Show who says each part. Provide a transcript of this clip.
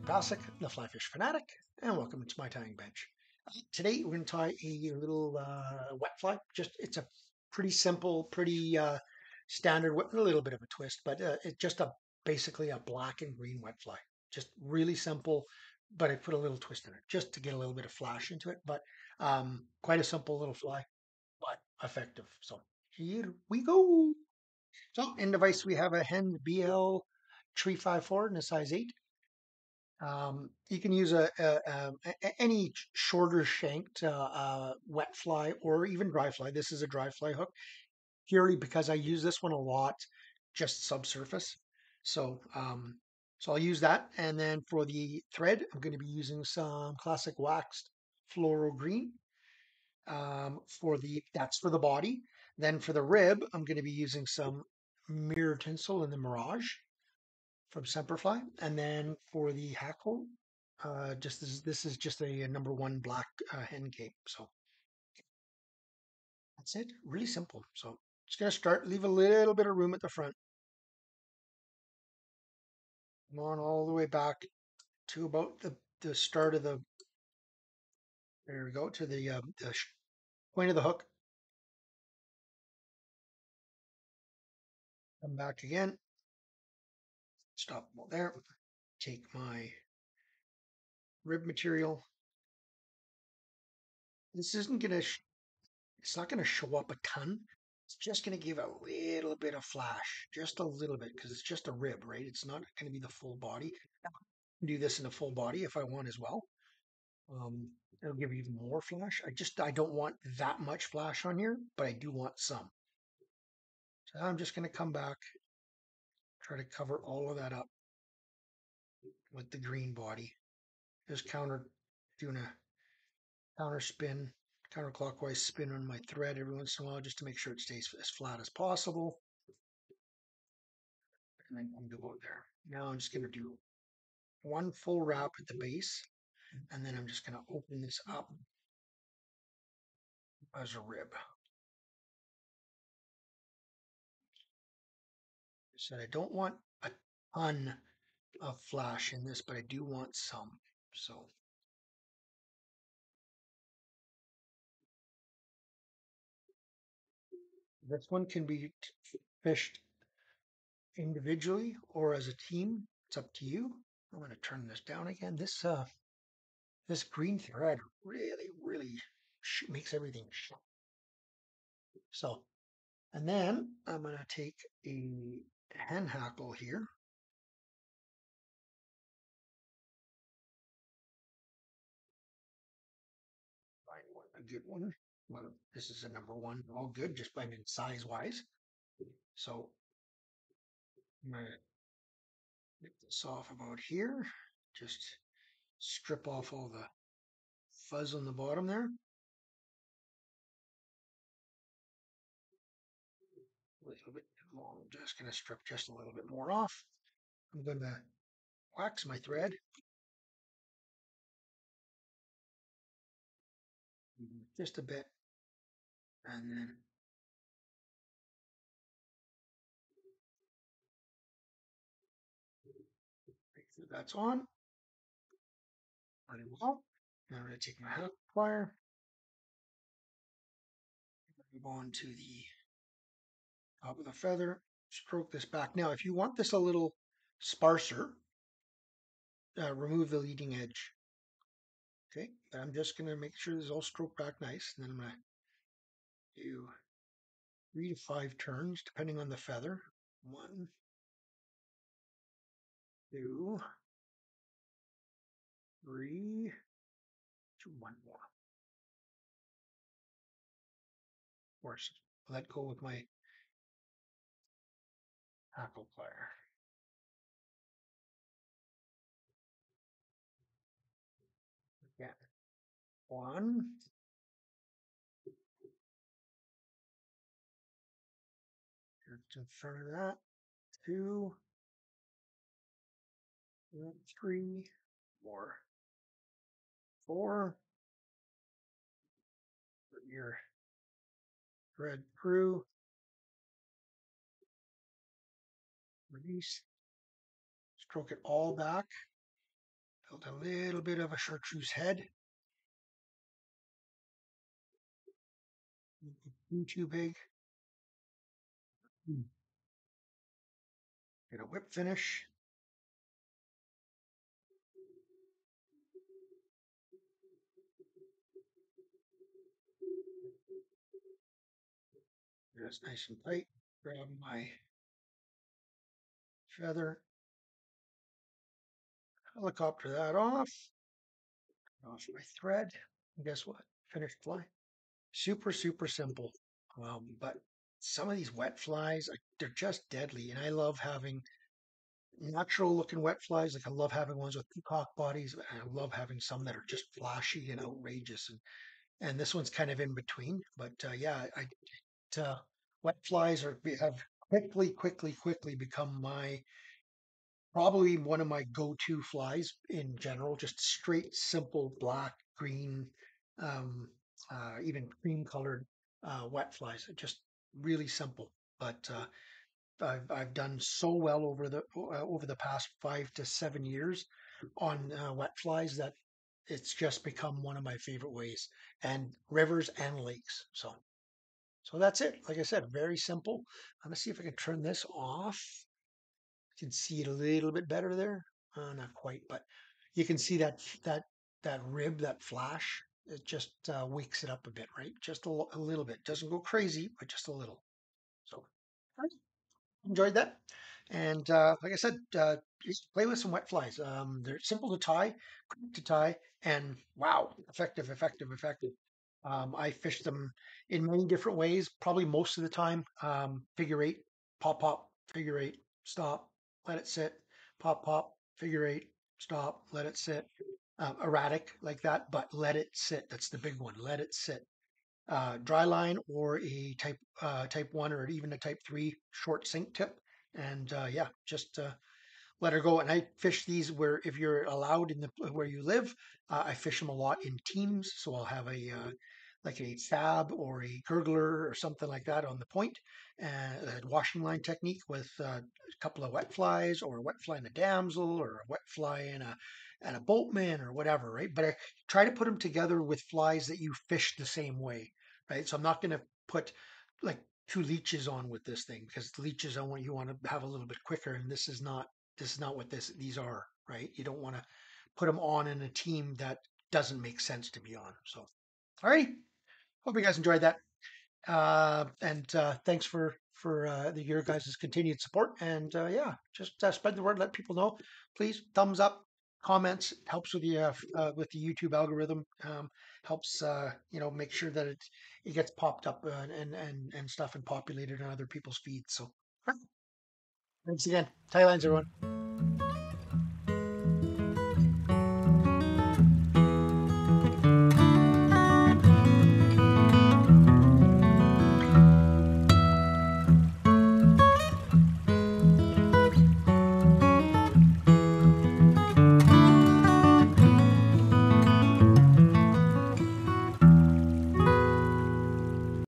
Speaker 1: I'm Passek, the FlyFish Fanatic, and welcome to my tying bench. Today we're going to tie a little wet fly. It's a pretty simple, pretty standard, a little bit of a twist, but it's just basically a black and green wet fly. Just really simple, but I put a little twist in it just to get a little bit of flash into it. But quite a simple little fly, but effective. So here we go. So in device we have a Hends BL254N in a size 8. You can use any shorter shanked wet fly or even dry fly. This is a dry fly hook purely because I use this one a lot, just subsurface. So, so I'll use that. And then for the thread, I'm going to be using some classic waxed floral green. That's for the body. Then for the rib, I'm going to be using some mirror tinsel in the Mirage from Semperfli. And then for the Hackle, this is just a number one black hen cape. So that's it. Really simple. So just gonna start. Leave a little bit of room at the front. Come on all the way back to about the start of the. There we go to the point of the hook. Come back again. Stop about there. Take my rib material. This isn't gonna. It's not gonna show up a ton. It's just going to give a little bit of flash, just a little bit, because it's just a rib, right? It's not going to be the full body. I can do this in a full body if I want as well. It'll give even more flash. I don't want that much flash on here, but I do want some. So I'm just going to come back, try to cover all of that up with the green body. Just doing a counter spin, counterclockwise spin on my thread every once in a while, just to make sure it stays as flat as possible. And then I'm going there. Now I'm just going to do one full wrap at the base, and then I'm just going to open this up as a rib. So I don't want a ton of flash in this, but I do want some. So this one can be fished individually or as a team. It's up to you. I'm going to turn this down again. This green thread really makes everything sharp. So, and then I'm going to take a hen hackle here. Find a good one. Well, this is a number one, all good, just I mean size wise. So I'm going to nip this off about here. Just strip off all the fuzz on the bottom there. A little bit long. I'm just going to strip just a little bit more off. I'm going to wax my thread. Just a bit. And then make sure that's on. Pretty well. Now I'm going to take my hook plier. Move on to the top of the feather. Stroke this back. Now, if you want this a little sparser, remove the leading edge. Okay, but I'm just going to make sure this is all stroked back nice. And then I'm going to do 3 to 5 turns, depending on the feather. 1, 2, 3, to 1 more. Of course, let go with my hackle plier. Again, 1, just in front of that, 2, 3, 4, 4. Put your thread through, release, stroke it all back. Build a little bit of a chartreuse head. Too big. Get a whip finish. Just nice and tight. Grab my feather. Helicopter that off my thread. And guess what? Finished fly. Super, super simple. But some of these wet flies, they're just deadly. And I love having natural looking wet flies. Like I love having ones with peacock bodies. And I love having some that are just flashy and outrageous. And this one's kind of in between. But yeah, uh, wet flies have quickly become my probably one of my go-to flies in general. Just straight, simple black, green, um, even cream-colored wet flies. Just really simple, but I've done so well over the past 5 to 7 years on wet flies that it's just become one of my favorite ways. And rivers and lakes. So that's it. Like I said, very simple. I'm gonna see if I can turn this off. You can see it a little bit better there. Not quite, but you can see that rib, that flash. It just wakes it up a bit, right? Just a little bit. Doesn't go crazy, but just a little. So enjoyed that. And like I said, just play with some wet flies. They're simple to tie, quick to tie, and wow, effective. I fish them in many different ways, probably most of the time. Figure eight, pop, figure eight, stop, let it sit, pop, figure eight, stop, let it sit. Erratic like that, but let it sit. That's the big one. Let it sit. Dry line or a type one or even a type three short sink tip. And yeah, just let her go. And I fish these where if you're allowed in the where you live, I fish them a lot in teams. So I'll have a like a fab or a gurgler or something like that on the point, a washing line technique with a couple of wet flies or a wet fly and a damsel or a wet fly and a boatman or whatever, right? But I try to put them together with flies that you fish the same way, right? So I'm not going to put like two leeches on with this thing because the leeches you want to have a little bit quicker, and this is not what these are, right? You don't want to put them on in a team that doesn't make sense to be on. So, all right. Hope you guys enjoyed that. And thanks for your guys' continued support. And yeah, just spread the word, let people know. Please, thumbs up, comments helps with the YouTube algorithm. Helps make sure that it gets popped up and stuff and populated on other people's feeds. So, thanks again. Thailands, everyone.